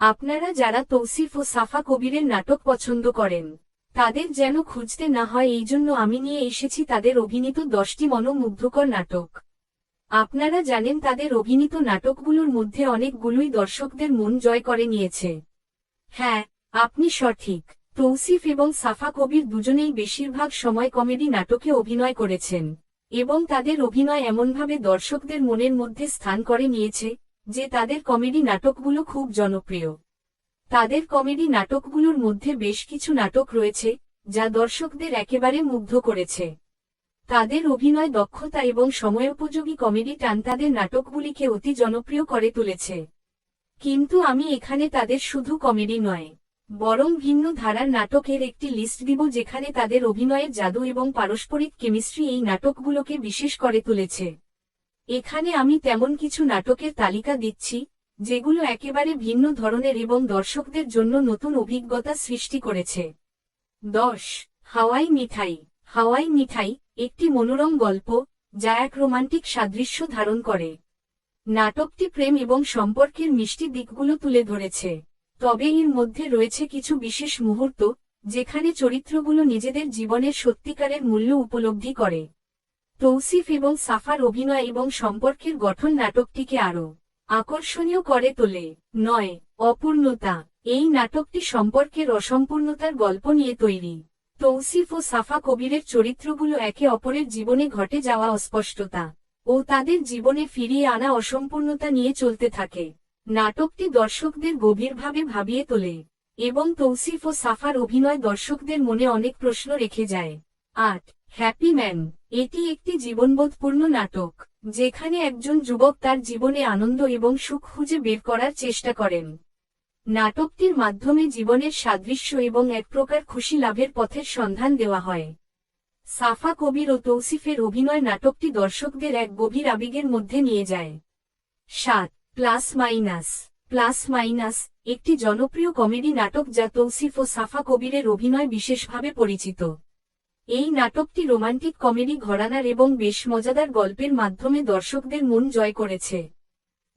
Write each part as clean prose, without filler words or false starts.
আপনারা যারা তৌসিফ ও সাফা কবিরের নাটক পছন্দ করেন তাদের যেন খুঁজতে না হয়, এই জন্য আমি নিয়ে এসেছি তাদের অভিনীত 10টি মনোমুগ্ধকর নাটক। আপনারা জানেন তাদের অভিনীত নাটকগুলোর মধ্যে অনেকগুলোই দর্শকদের মন জয় করে নিয়েছে। হ্যাঁ, আপনি সঠিক। তৌসিফ এবং সাফা কবির দুজনেই বেশিরভাগ সময় কমেডি নাটকে অভিনয় করেছেন এবং তাদের অভিনয় এমনভাবে দর্শকদের মনের মধ্যে স্থান করে নিয়েছে যে তাদের কমেডি নাটকগুলো খুব জনপ্রিয়। তাদের কমেডি নাটকগুলোর মধ্যে বেশ কিছু নাটক রয়েছে যা দর্শকদের একেবারে মুগ্ধ করেছে। তাদের অভিনয় দক্ষতা এবং সময়োপযোগী কমেডি টান তাদের নাটকগুলিকে অতি জনপ্রিয় করে তুলেছে। কিন্তু আমি এখানে তাদের শুধু কমেডি নয়, বরং ভিন্ন ধারার নাটকের একটি লিস্ট দিব যেখানে তাদের অভিনয়ের জাদু এবং পারস্পরিক কেমিস্ট্রি এই নাটকগুলোকে বিশেষ করে তুলেছে। এখানে আমি তেমন কিছু নাটকের তালিকা দিচ্ছি যেগুলো একেবারে ভিন্ন ধরনের এবং দর্শকদের জন্য নতুন অভিজ্ঞতা সৃষ্টি করেছে। 10. হাওয়াই মিঠাই। হাওয়াই মিঠাই একটি মনোরম গল্প যা এক রোমান্টিক সাদৃশ্য ধারণ করে। নাটকটি প্রেম এবং সম্পর্কের মিষ্টি দিকগুলো তুলে ধরেছে, তবে এর মধ্যে রয়েছে কিছু বিশেষ মুহূর্ত যেখানে চরিত্রগুলো নিজেদের জীবনের সত্যিকারের মূল্য উপলব্ধি করে। তৌসিফ এবং সাফার অভিনয় এবং সম্পর্কের গঠন নাটকটিকে আরও আকর্ষণীয় করে তোলে। 9. অপূর্ণতা। এই নাটকটি সম্পর্কের অসম্পূর্ণতার গল্প নিয়ে তৈরি। তৌসিফ ও সাফা কবিরের চরিত্রগুলো একে অপরের জীবনে ঘটে যাওয়া অস্পষ্টতা ও তাদের জীবনে ফিরিয়ে আনা অসম্পূর্ণতা নিয়ে চলতে থাকে। নাটকটি দর্শকদের গভীরভাবে ভাবিয়ে তোলে এবং তৌসিফ ও সাফার অভিনয় দর্শকদের মনে অনেক প্রশ্ন রেখে যায়। 8. Happy man. এটি একটি জীবনবোধপূর্ণ নাটক যেখানে একজন যুবক তার জীবনে আনন্দ এবং সুখ খুঁজে বের করার চেষ্টা করেন। নাটকটির মাধ্যমে জীবনের সাদৃশ্য এবং এক প্রকার খুশি লাভের পথের সন্ধান দেওয়া হয়। সাফা কবির ও তৌসিফের অভিনয় নাটকটি দর্শকদের এক গভীর আবেগের মধ্যে নিয়ে যায়। 7. Plus minus. প্লাস মাইনাস একটি জনপ্রিয় কমেডি নাটক যা তৌসিফ ও সাফা কবিরের অভিনয় বিশেষভাবে পরিচিত। এই নাটকটি রোমান্টিক কমেডি ঘরানার এবং বেশ মজাদার গল্পের মাধ্যমে দর্শকদের মন জয় করেছে।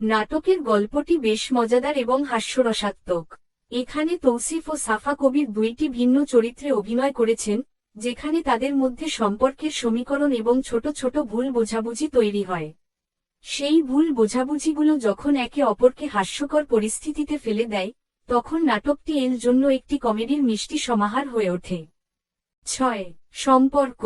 নাটকের গল্পটি বেশ মজাদার এবং হাস্যরসাত্মক। এখানে তৌসিফ ও সাফা কবির দুইটি ভিন্ন চরিত্রে অভিনয় করেছেন যেখানে তাদের মধ্যে সম্পর্কের সমীকরণ এবং ছোট ছোট ভুল বোঝাবুঝি তৈরি হয়। সেই ভুল বোঝাবুঝিগুলো যখন একে অপরকে হাস্যকর পরিস্থিতিতে ফেলে দেয় তখন নাটকটি এর জন্য একটি কমেডির মিষ্টি সমাহার হয়ে ওঠে। 6. সম্পর্ক।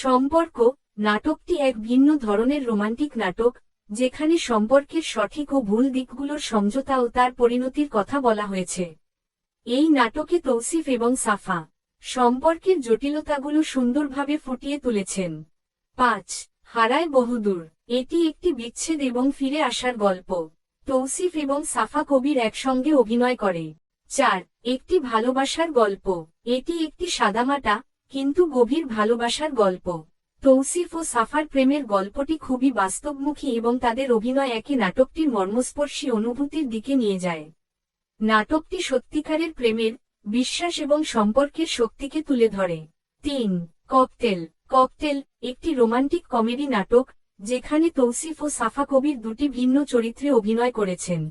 সম্পর্ক নাটকটি এক ভিন্ন ধরনের রোমান্টিক নাটক যেখানে সম্পর্কের সঠিক ও ভুল দিকগুলোর সমঝোতা ও তার পরিণতির কথা বলা হয়েছে। এই নাটকে তৌসিফ এবং সাফা সম্পর্কের জটিলতাগুলো সুন্দরভাবে ফুটিয়ে তুলেছেন। 5. হারায় বহুদূর। এটি একটি বিচ্ছেদ এবং ফিরে আসার গল্প। তৌসিফ এবং সাফা কবির একসঙ্গে অভিনয় করে। 4. একটি ভালোবাসার গল্প। এটি একটি সাদামাটা কিন্তু গভীর ভালোবাসার গল্প। তৌসিফ ও সাফার প্রেমের গল্পটি খুবই বাস্তবমুখী এবং তাদের অভিনয় একে নাটকটির মর্মস্পর্শী অনুভূতির দিকে নিয়ে যায়। নাটকটি সত্যিকারের প্রেমের, বিশ্বাস এবং সম্পর্কের শক্তিকে তুলে ধরে। 3. ককটেল। ককটেল একটি রোমান্টিক কমেডি নাটক যেখানে তৌসিফ ও সাফা কবির দুটি ভিন্ন চরিত্রে অভিনয় করেছেন।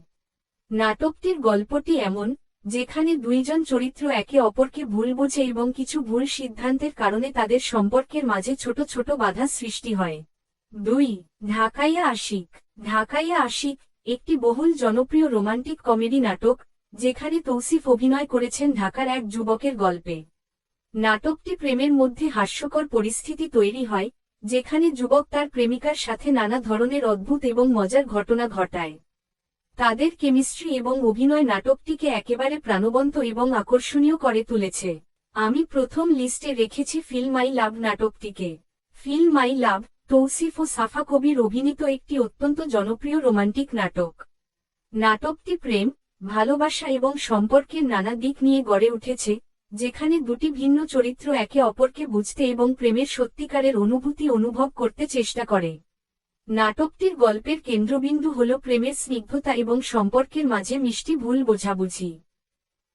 নাটকটির গল্পটি এমন যেখানে দুইজন চরিত্র একে অপরকে ভুল বোঝে এবং কিছু ভুল সিদ্ধান্তের কারণে তাদের সম্পর্কের মাঝে ছোট ছোট বাধা সৃষ্টি হয়। 2. ঢাকাইয়া আশিক। ঢাকাইয়া আশিক একটি বহুল জনপ্রিয় রোমান্টিক কমেডি নাটক যেখানে তৌসিফ অভিনয় করেছেন ঢাকার এক যুবকের গল্পে। নাটকটি প্রেমের মধ্যে হাস্যকর পরিস্থিতি তৈরি হয় যেখানে যুবক তার প্রেমিকার সাথে নানা ধরনের অদ্ভুত এবং মজার ঘটনা ঘটায়। তাদের কেমিস্ট্রি এবং অভিনয় নাটকটিকে একেবারে প্রাণবন্ত এবং আকর্ষণীয় করে তুলেছে। আমি প্রথম লিস্টে রেখেছি ফিল মাই লাভ নাটকটিকে। ফিল মাই লাভ তৌসিফ ও সাফা কবির অভিনীত একটি অত্যন্ত জনপ্রিয় রোমান্টিক নাটক। নাটকটি প্রেম, ভালোবাসা এবং সম্পর্কের নানা দিক নিয়ে গড়ে উঠেছে যেখানে দুটি ভিন্ন চরিত্র একে অপরকে বুঝতে এবং প্রেমের সত্যিকারের অনুভূতি অনুভব করতে চেষ্টা করে। নাটকটির গল্পের কেন্দ্রবিন্দু হল প্রেমের স্নিগ্ধতা এবং সম্পর্কের মাঝে মিষ্টি ভুল বোঝাবুঝি।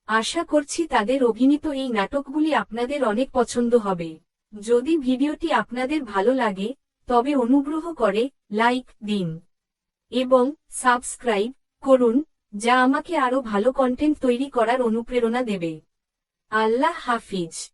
আশা করছি তাদের অভিনীত এই নাটকগুলি আপনাদের অনেক পছন্দ হবে। যদি ভিডিওটি আপনাদের ভালো লাগে তবে অনুগ্রহ করে লাইক দিন এবং সাবস্ক্রাইব করুন যা আমাকে আরও ভালো কন্টেন্ট তৈরি করার অনুপ্রেরণা দেবে। আল্লাহ হাফিজ।